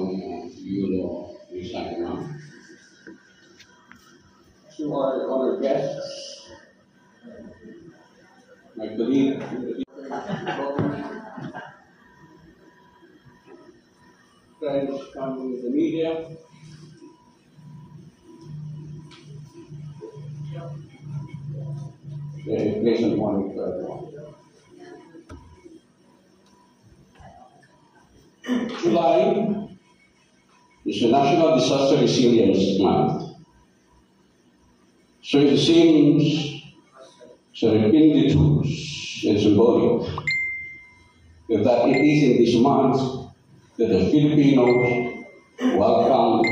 Antonia, Yulo-Loyzaga, to our honored guests, my colleague, friends from the media, a pleasant morning to everyone. July is the National Disaster Resilience Month. So it seems serendipitous and symbolic that it is in this month that the Filipinos welcome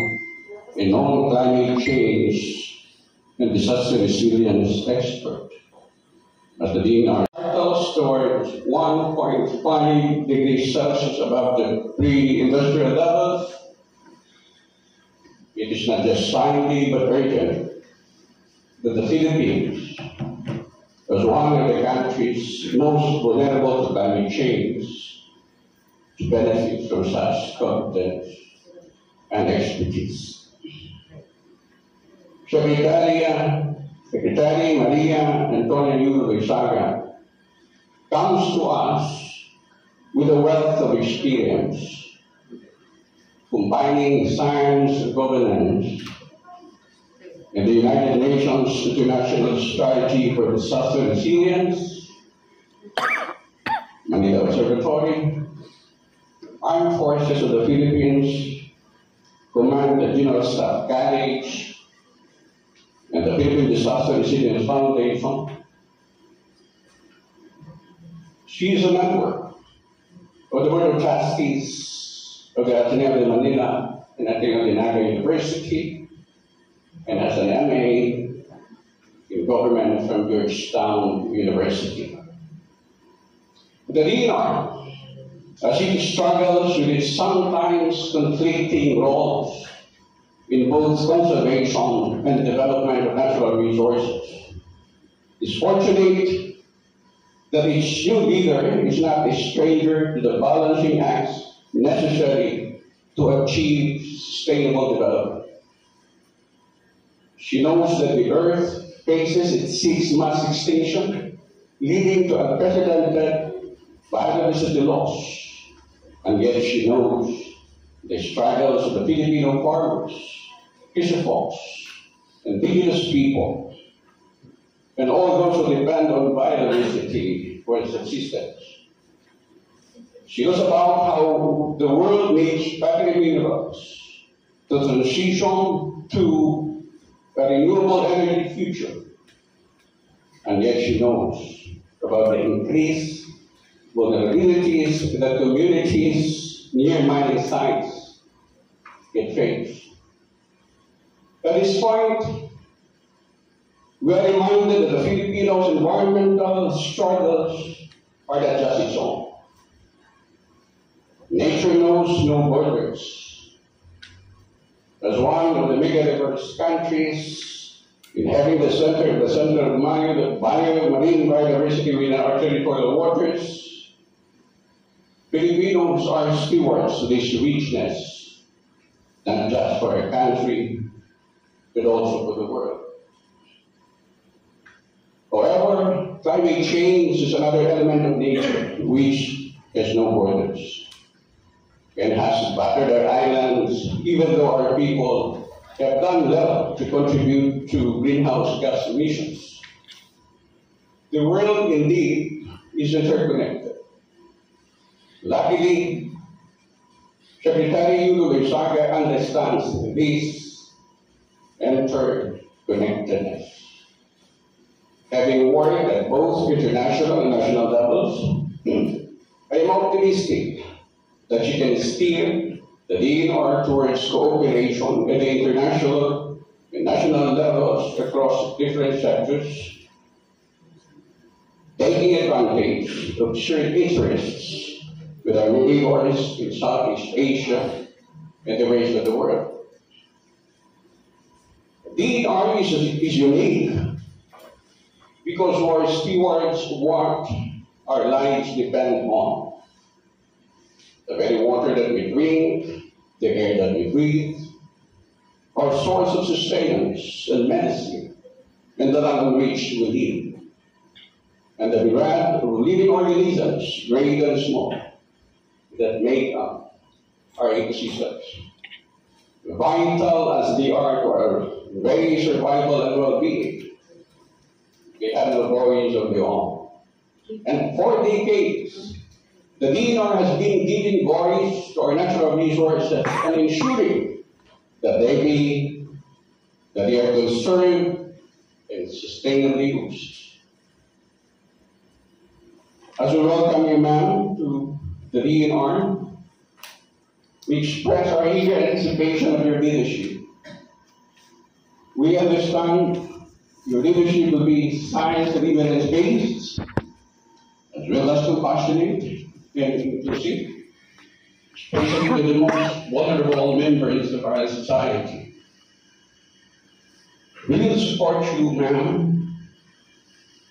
a known climate change and disaster resilience expert as the DENR travels towards 1.5 degrees Celsius above the pre-industrial levels. It is not just timely but urgent that the Philippines, as one of the countries most vulnerable to climate change, to benefit from such competence and expertise. Secretary Maria Antonia Yulo-Loyzaga comes to us with a wealth of experience, combining science, governance, and the United Nations International Strategy for Disaster Resilience, Manila Observatory, Armed Forces of the Philippines, Command and General Staff College, and the Philippine Disaster Resilience Foundation. She is a member of the Board of Trustees of the Ateneo de Manila and Ateneo de Naga University, and has an MA in government from Georgetown University. The DENR, as it struggles with its sometimes conflicting roles in both conservation and development of natural resources, is fortunate that its new leader is not a stranger to the balancing acts necessary to achieve sustainable development. She knows that the Earth faces its sixth mass extinction, leading to unprecedented biodiversity loss, and yet she knows the struggles of the Filipino farmers, fisherfolk, indigenous people, and all those who depend on biodiversity for its existence. She knows about how the world needs battery minerals to transition to a renewable energy future, and yet she knows about the increased vulnerabilities that communities near mining sites get faced. At this point, we are reminded that the Filipinos' environmental struggles are not just its own. Nature knows no borders. As one of the mega-diverse countries, inhabiting the center of marine biodiversity within our territorial waters, Filipinos are stewards of this richness, not just for our country, but also for the world. However, climate change is another element of nature which has no borders and has battered our islands, even though our people have done well to contribute to greenhouse gas emissions. The world indeed is interconnected. Luckily, Secretary Yulo-Loyzaga understands this interconnectedness. Having worked at both international and national levels, I am optimistic that she can steer the DENR towards cooperation at the international and national levels across different sectors, taking advantage of shared interests with our neighbors in Southeast Asia and the rest of the world. DENR is unique because our stewards what our lives depend on. The very water that we drink, the air that we breathe, our source of sustenance and medicine, and the land on which we live, and the myriad of living organisms, great and small, that make up our ecosystems. Vital as they are to our very survival and well-being, they have no voice of their own. And for decades, the DENR has been giving voice to our natural resources and ensuring that they are conserved and sustainably used. As we welcome you, ma'am, to the DENR, we express our eager anticipation of your leadership. We understand your leadership will be science and evidence-based, as well as compassionate and inclusive, especially to the most vulnerable members of our society. We will support you, ma'am,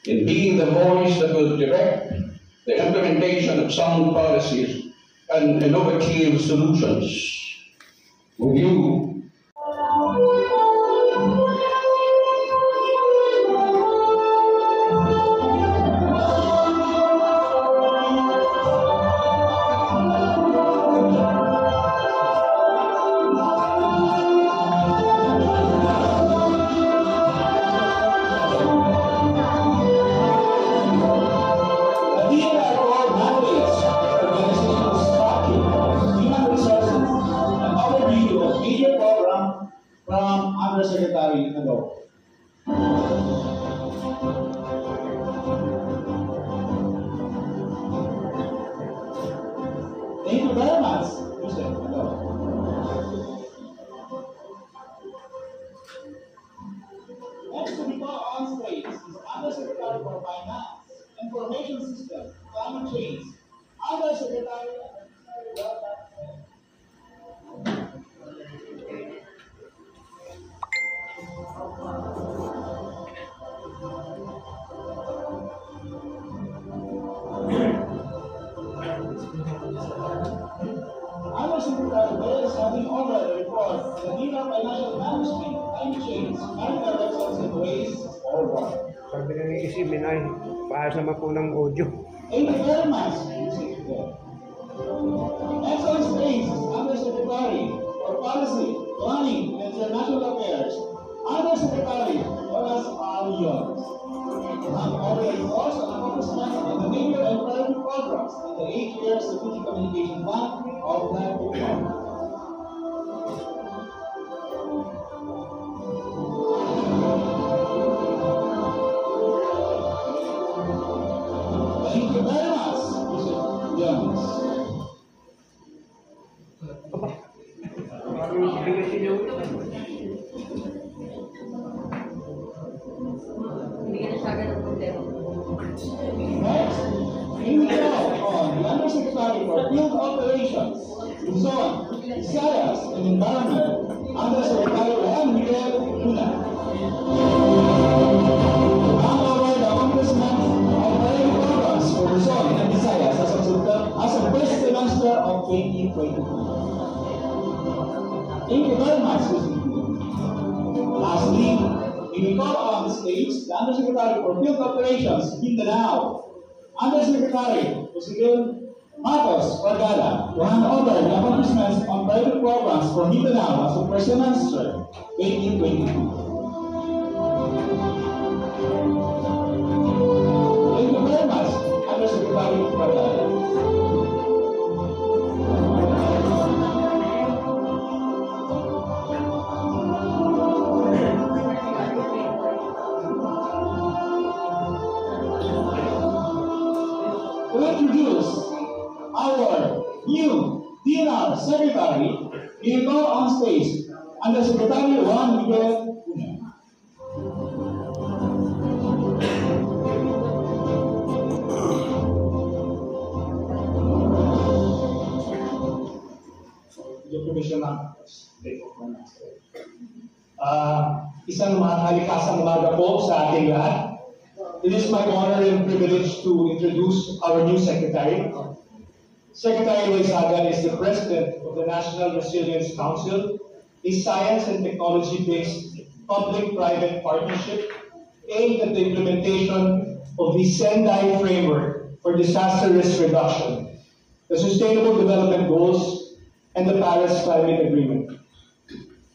in being the voice that will direct the implementation of sound policies and innovative solutions. With you, from Undersecretary Ando. Thank you very much, Mr. Ando. Next to be on stage is Undersecretary for Finance, Information System, Climate Change, Undersecretary. Undersecretary is having over the report on the DENR financial management, climate change, marital lessons and ways forward. Sabi na ng isimin ay paayos naman po ng audio. Thank you very much, Next on stage is Undersecretary for Policy, Planning, and International Affairs, Undersecretary Olas Yours. Hand over the reports on accomplishments in the major and private programs in the 8-year Strategic Communication Plan of Black Reform. Thank you very much, Mr. Jones. Next, we will call on the Undersecretary for Field Operations, Luzon, Visayas, and Environment, Undersecretary Juan Miguel Luna. To hand over the accomplishments of various programs for Luzon and Visayas as of first semester of 2022. Thank you very much, Mr. Lastly, we will call on the stage the Undersecretary for Field Operations, Mindanao, Undersecretary President Marcos Vargada, to hand over the accomplishments on private programs for Mindanao as of first semester 2022. Thank you very much, Undersecretary Vargada. To introduce our new DENR Secretary, we will call on stage Undersecretary Juan Miguel Luna. Isang mahalikasang umaga po sa ating lahat. It is my honor and privilege to introduce our new secretary. Secretary Loyzaga is the President of the National Resilience Council, a science and technology-based public-private partnership aimed at the implementation of the Sendai Framework for Disaster Risk Reduction, the Sustainable Development Goals, and the Paris Climate Agreement.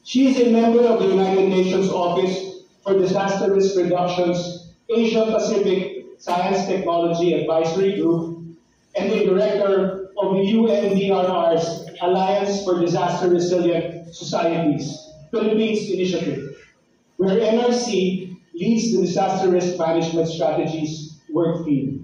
She is a member of the United Nations Office for Disaster Risk Reduction's Asia Pacific Science Technology Advisory Group and a director of the UNDRR's Alliance for Disaster Resilient Societies, Philippines Initiative, where NRC leads the Disaster Risk Management Strategies work field.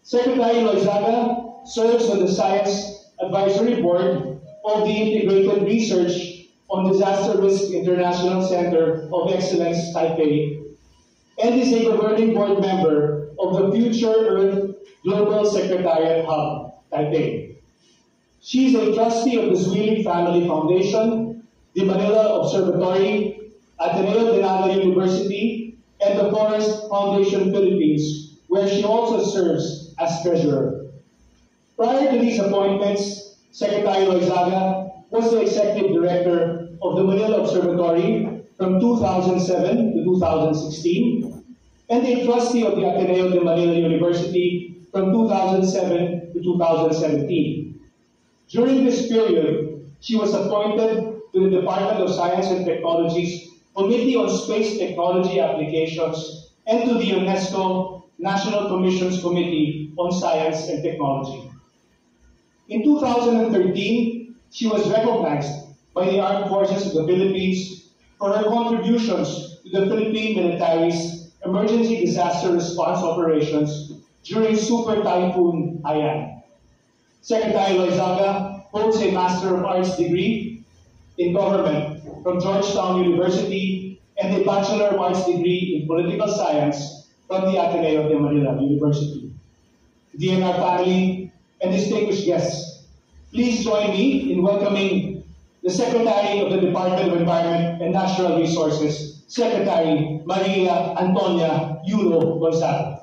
Secretary Loyzaga serves on the Science Advisory Board of the Integrated Research on Disaster Risk International Center of Excellence, Taipei, and is a governing board member of the Future Earth Global Secretariat Hub, Taipei. She is a trustee of the Zwillig Family Foundation, the Manila Observatory, Ateneo de Manila University, and the Forest Foundation Philippines, where she also serves as treasurer. Prior to these appointments, Secretary Loyzaga was the executive director of the Manila Observatory from 2007 to 2016, and a trustee of the Ateneo de Manila University from 2007 to 2017. During this period, she was appointed to the Department of Science and Technology's Committee on Space Technology Applications and to the UNESCO National Commission's Committee on Science and Technology. In 2013, she was recognized by the Armed Forces of the Philippines for her contributions to the Philippine military's emergency disaster response operations during Super Typhoon Haiyan. Secretary Loyzaga holds a Master of Arts degree in Government from Georgetown University and a Bachelor of Arts degree in Political Science from the Ateneo de Manila University. DENR family and distinguished guests, please join me in welcoming the Secretary of the Department of Environment and Natural Resources, Secretary Maria Antonia Yulo-Loyzaga.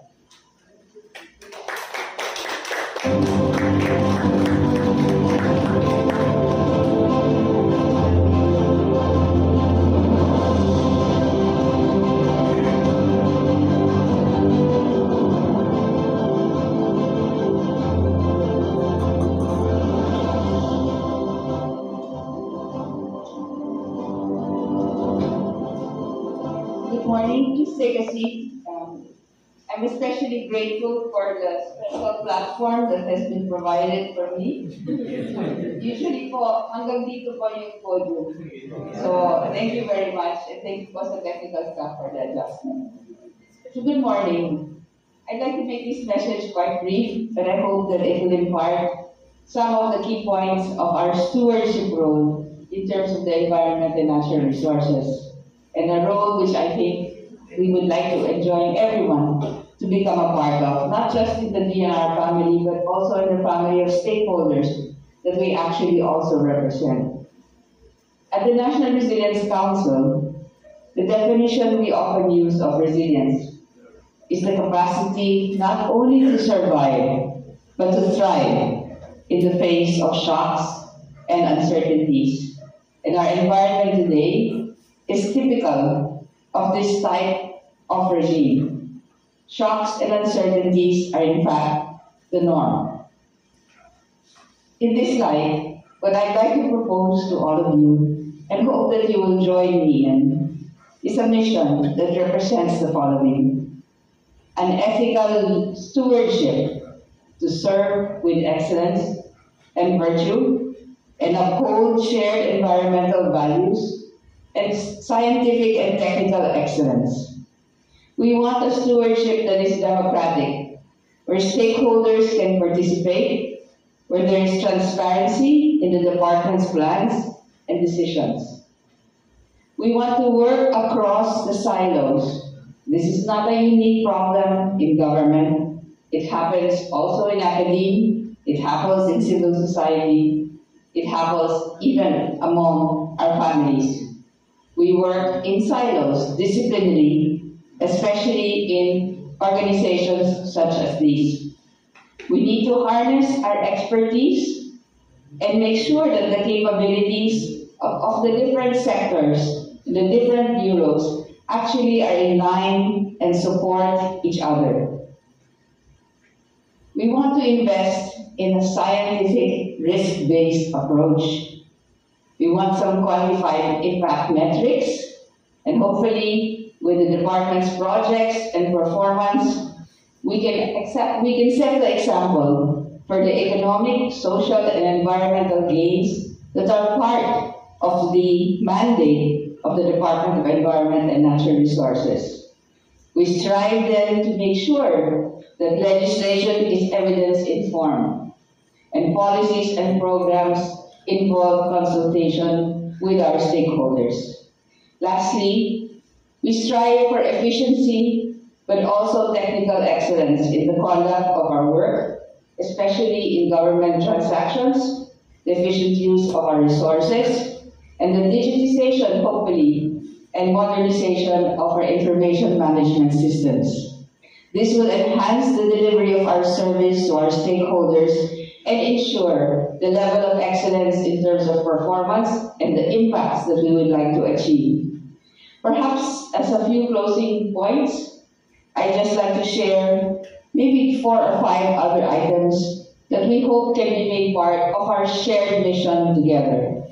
Take a seat. I'm especially grateful for the special platform that has been provided for me. Usually po, hanggang dito po yung podium. So, thank you very much, and thank you po sa technical staff for the adjustment. So, good morning. I'd like to make this message quite brief, but I hope that it will impart some of the key points of our stewardship role in terms of the environment and natural resources, and a role which I think we would like to enjoin everyone to become a part of, not just in the DENR family, but also in the family of stakeholders that we actually also represent. At the National Resilience Council, the definition we often use of resilience is the capacity not only to survive, but to thrive in the face of shocks and uncertainties. And our environment today is typical of this type of regime. Shocks and uncertainties are in fact the norm. In this light, what I'd like to propose to all of you, and hope that you will join me in, is a mission that represents the following: an ethical stewardship to serve with excellence and virtue, and uphold shared environmental values and scientific and technical excellence. We want a stewardship that is democratic, where stakeholders can participate, where there is transparency in the department's plans and decisions. We want to work across the silos. This is not a unique problem in government. It happens also in academia, it happens in civil society, it happens even among our families. We work in silos, disciplinarily, especially in organizations such as these. We need to harness our expertise and make sure that the capabilities of the different sectors, the different bureaus, actually are in line and support each other. We want to invest in a scientific, risk-based approach. We want some quantified impact metrics, and hopefully, with the department's projects and performance, we can set the example for the economic, social, and environmental gains that are part of the mandate of the Department of Environment and Natural Resources. We strive then to make sure that legislation is evidence-informed and policies and programs involve consultation with our stakeholders. Lastly, we strive for efficiency but also technical excellence in the conduct of our work, especially in government transactions, the efficient use of our resources, and the digitization, hopefully, and modernization of our information management systems. This will enhance the delivery of our service to our stakeholders and ensure the level of excellence in terms of performance and the impacts that we would like to achieve. Perhaps as a few closing points, I'd just like to share maybe 4 or 5 other items that we hope can be made part of our shared mission together.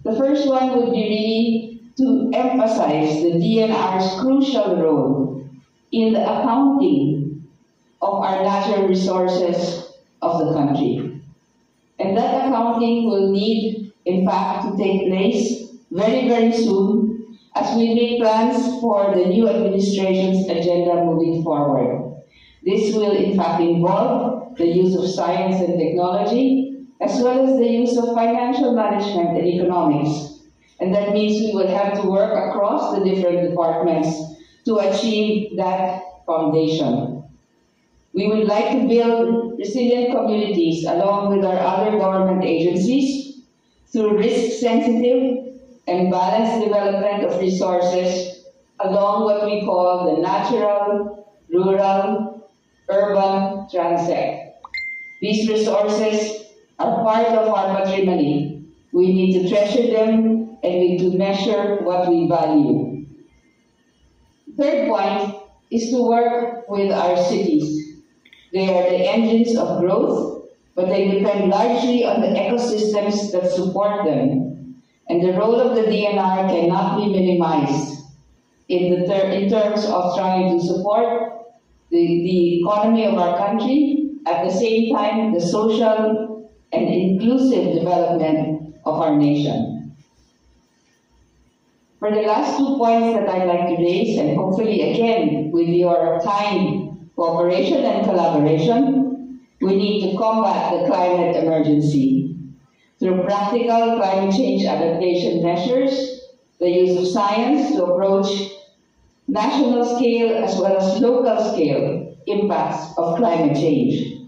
The first one would be really to emphasize the DENR's crucial role in the accounting of our natural resources of the country. And that accounting will need, in fact, to take place very, very soon as we make plans for the new administration's agenda moving forward. This will, in fact, involve the use of science and technology, as well as the use of financial management and economics. And that means we will have to work across the different departments to achieve that foundation. We would like to build resilient communities along with our other government agencies through risk-sensitive and balanced development of resources along what we call the natural, rural, urban transect. These resources are part of our patrimony. We need to treasure them and we need to measure what we value. Third point is to work with our cities. They are the engines of growth, but they depend largely on the ecosystems that support them. And the role of the DENR cannot be minimized in terms of trying to support the economy of our country, at the same time the social and inclusive development of our nation. For the last 2 points that I'd like to raise, and hopefully again with your kind cooperation and collaboration, we need to combat the climate emergency through practical climate change adaptation measures, the use of science to approach national scale as well as local scale impacts of climate change.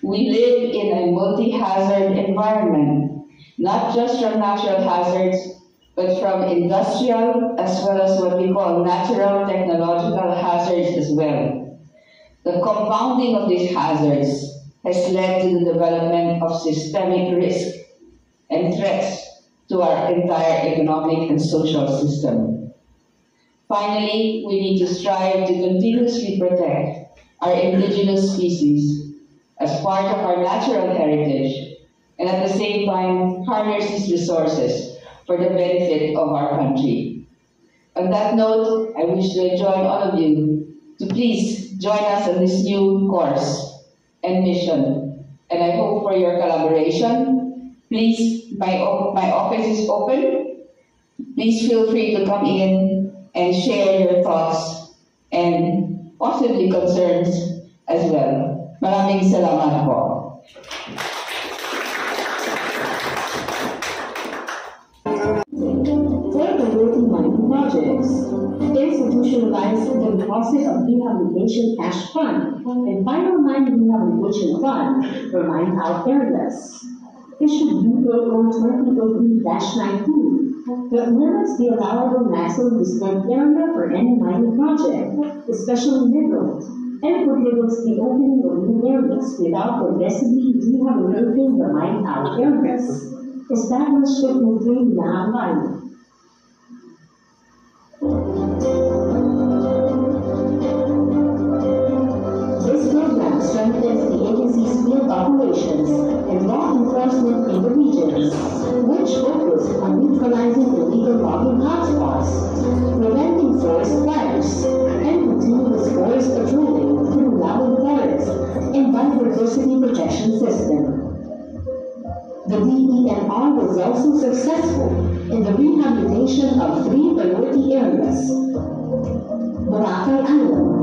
We live in a multi-hazard environment, not just from natural hazards, but from industrial as well as what we call natural technological hazards as well. The compounding of these hazards has led to the development of systemic risk and threats to our entire economic and social system. Finally, we need to strive to continuously protect our indigenous species as part of our natural heritage, and at the same time harness these resources for the benefit of our country. On that note, I wish to join all of you to please join us on this new course and mission. And I hope for your collaboration. Please, my office is open. Please feel free to come in and share your thoughts and possibly concerns as well. Maraming salamat po. For the working mining projects, institutionalizing the process of rehabilitation cash fund and final mine rehabilitation fund for mined out areas. Issue BAO 2018-19 that limits the allowable maximum disturbed area for any mining project, especially mineral, and prohibits the opening of new areas without progressively rehabilitating the mined-out areas established to free land line. This program strengthens the agency's field operations and law enforcement in the regions, which focus on neutralizing illegal logging hotspots, preventing forest fires, and continuous forest patrolling through Lawin Forest and biodiversity protection system. The DENR was also successful in the rehabilitation of 3 priority areas: Boracay Island,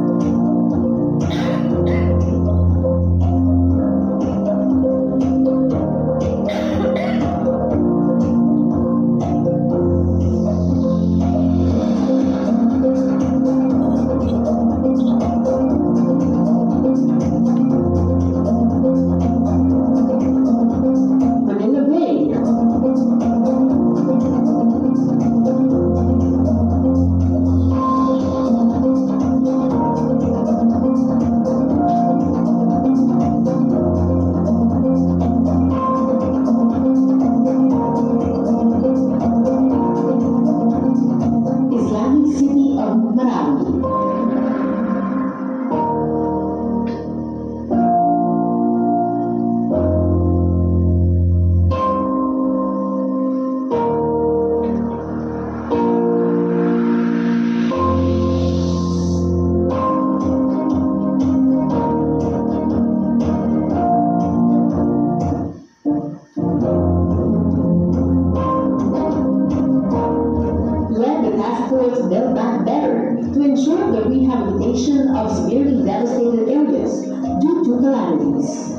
Build Back Better to ensure the rehabilitation of severely devastated areas due to calamities.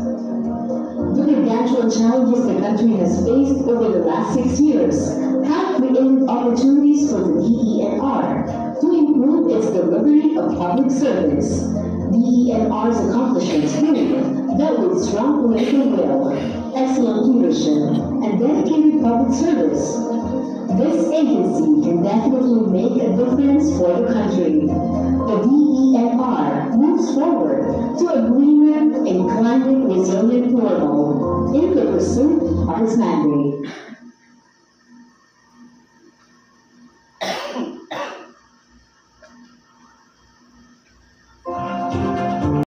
The gargantuan challenges the country has faced over the last 6 years have created opportunities for the DENR to improve its delivery of public service. DENR's accomplishments prove that with strong political will, excellent leadership, and dedicated public service, this agency can definitely make a difference for the country. The DENR moves forward to a greener and climate-resilient world in the pursuit of its mandate.